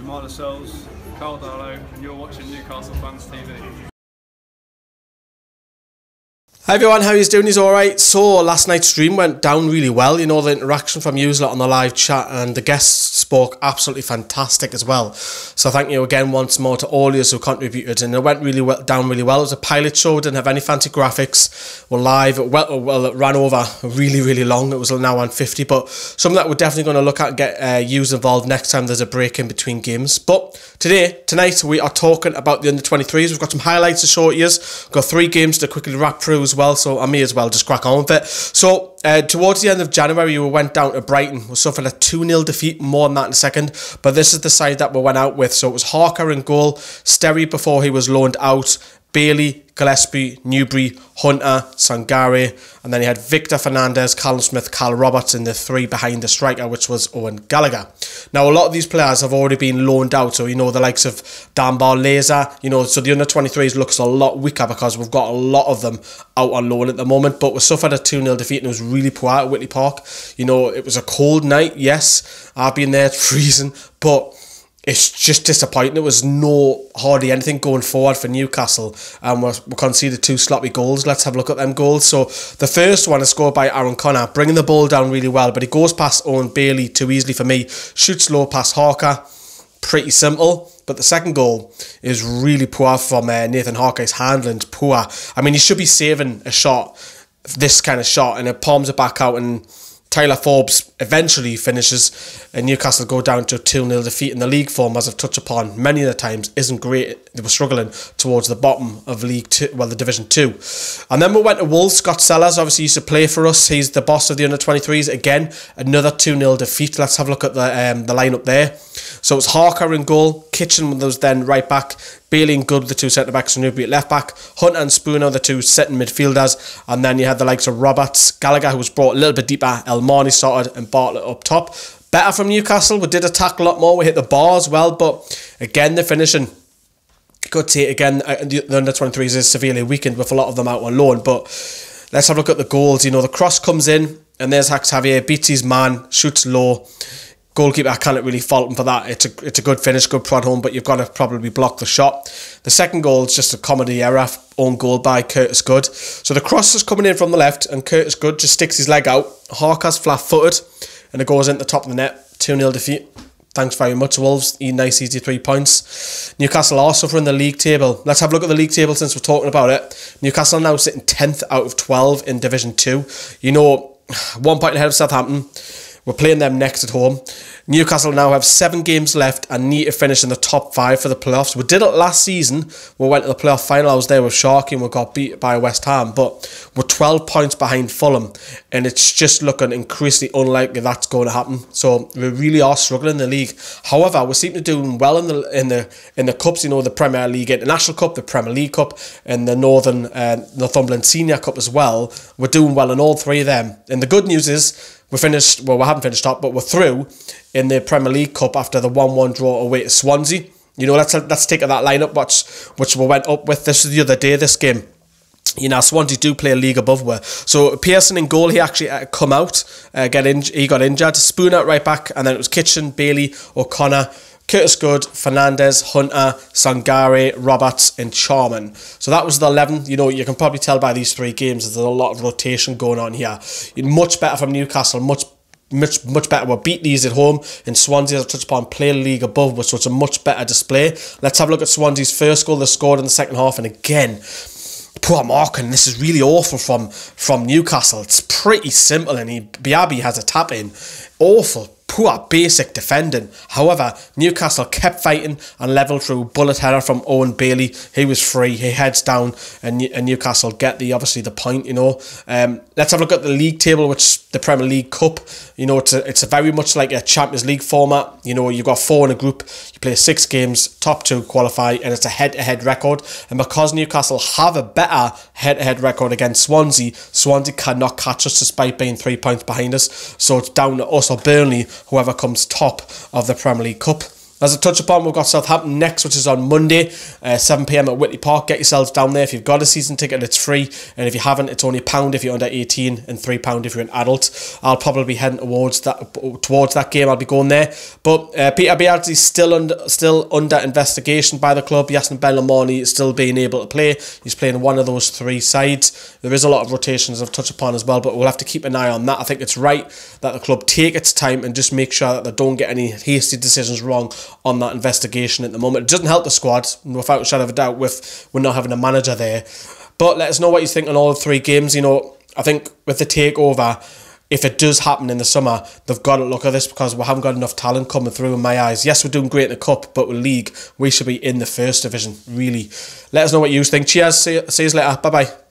Jamal Lascelles, Carl Darlow, and you're watching Newcastle Fans TV. Hi everyone, how are you doing? Is alright? So last night's stream went down really well. You know, the interaction from you on the live chat and the guests spoke absolutely fantastic as well. So thank you again once more to all of you who contributed, and it went really well, down really well. It was a pilot show, didn't have any fancy graphics. We're live. It ran over really long. It was now 150, but something that we're definitely going to look at and get yous involved next time there's a break in between games. But tonight we are talking about the under-23s. We've got some highlights to show you. We've got 3 games to quickly wrap through as well, so I may as well just crack on with it. So towards the end of January, we went down to Brighton. We suffered a 2-0 defeat, more than that in a second, but this is the side that we went out with. So it was Harker in goal, Sterry before he was loaned out, Bailey, Gillespie, Newbury, Hunter, Sangare, and then you had Victor Fernandez, Callum Smith, Cal Roberts in the 3 behind the striker, which was Owen Gallagher. Now, a lot of these players have already been loaned out, so you know the likes of Danbar, Laser, you know, so the under-23s looks a lot weaker because we've got a lot of them out on loan at the moment, but we suffered a 2-0 defeat and it was really poor at Whitley Park. You know, it was a cold night, yes, I've been there, it's freezing, but it's just disappointing. There was hardly anything going forward for Newcastle, and we conceded 2 sloppy goals. Let's have a look at them goals. So the first one is scored by Aaron Connor, bringing the ball down really well, but he goes past Owen Bailey too easily for me. Shoots low past Harker, pretty simple. But the second goal is really poor from Nathan Harker. His handling's poor. I mean, he should be saving a shot, this kind of shot, and it palms it back out, and Tyler Forbes eventually finishes, and Newcastle go down to a 2-0 defeat. In the league form, as I've touched upon many of the times, isn't great. They were struggling towards the bottom of League 2, well, the Division 2. And then we went to Wolves. Scott Sellers obviously used to play for us. He's the boss of the under-23s. Again, another 2-0 defeat. Let's have a look at the lineup there. So it's Harker in goal, Kitchen was then right back, Bailey and Good, the 2 centre-backs, and Newbury at left-back, Hunter and Spooner, the 2 sitting midfielders, and then you had the likes of Roberts, Gallagher, who was brought a little bit deeper, El Marni started, and Bartlett up top. Better from Newcastle. We did attack a lot more, we hit the bar as well, but again, the finishing, good to see it again. The under-23s is severely weakened with a lot of them out on loan, but let's have a look at the goals. You know, the cross comes in, and there's Xavier, beats his man, shoots low. Goalkeeper, I can't really fault him for that. It's a good finish, good prod home, but you've got to probably block the shot. The second goal is just a comedy error, own goal by Curtis Good. So the cross is coming in from the left, and Curtis Good just sticks his leg out. Harker's flat-footed, and it goes into the top of the net. 2-0 defeat. Thanks very much, Wolves. Nice, easy 3 points. Newcastle are suffering the league table. Let's have a look at the league table since we're talking about it. Newcastle are now sitting 10th out of 12 in Division 2. You know, 1 point ahead of Southampton. We're playing them next at home. Newcastle now have 7 games left and need to finish in the top 5 for the playoffs. We did it last season. We went to the playoff final. I was there with Sharky and we got beat by West Ham. But we're 12 points behind Fulham, and it's just looking increasingly unlikely that's going to happen. So we really are struggling in the league. However, we seem to be doing well in the cups. You know, the Premier League International Cup, the Premier League Cup, and the Northumberland Senior Cup as well. We're doing well in all 3 of them. And the good news is, we haven't finished top, but we're through in the Premier League Cup after the 1-1 draw away to Swansea. You know, let's take that lineup which we went up with. This is the other day, this game. You know, Swansea do play a league above where. So Pearson in goal, he actually come out, he got injured. Spooner at right back, and then it was Kitchen, Bailey, O'Connor, Curtis Good, Fernandez, Hunter, Sangare, Roberts, and Charman. So that was the 11. You know, you can probably tell by these 3 games there's a lot of rotation going on here. Much better from Newcastle, much better. We'll beat these at home, and Swansea, as I touched upon, play a league above, which was a much better display. Let's have a look at Swansea's first goal they scored in the second half, and again, poor marking. This is really awful from Newcastle. It's pretty simple, and Biabi has a tap in. Awful. Poor basic defending. However, Newcastle kept fighting and levelled through bullet header from Owen Bailey. He was free. He heads down, and Newcastle get obviously the point. You know, let's have a look at the league table, which the Premier League Cup. You know, it's a very much like a Champions League format. You know, you've got 4 in a group. You play 6 games. Top 2 qualify, and it's a head-to-head record. And because Newcastle have a better head-to-head record against Swansea, Swansea cannot catch us despite being 3 points behind us. So it's down to us or Burnley, whoever comes top of the Premier League Cup. As I touch upon, we've got Southampton next, which is on Monday, 7 p.m. at Whitley Park. Get yourselves down there. If you've got a season ticket, it's free. And if you haven't, it's only £1 if you're under 18 and £3 if you're an adult. I'll probably be heading towards that game. I'll be going there. But Peter Bialdi's still under investigation by the club. Yasin Bellamoni is still being able to play. He's playing one of those 3 sides. There is a lot of rotations I've touched upon as well, but we'll have to keep an eye on that. I think it's right that the club take its time and just make sure that they don't get any hasty decisions wrong on that investigation at the moment. It doesn't help the squad, without a shadow of a doubt, with we're not having a manager there. But let us know what you think on all 3 games. You know, I think with the takeover, if it does happen in the summer, they've got to look at this, because we haven't got enough talent coming through in my eyes. Yes, we're doing great in the Cup, but with League, we should be in the First Division, really. Let us know what you think. Cheers. See you later. Bye-bye.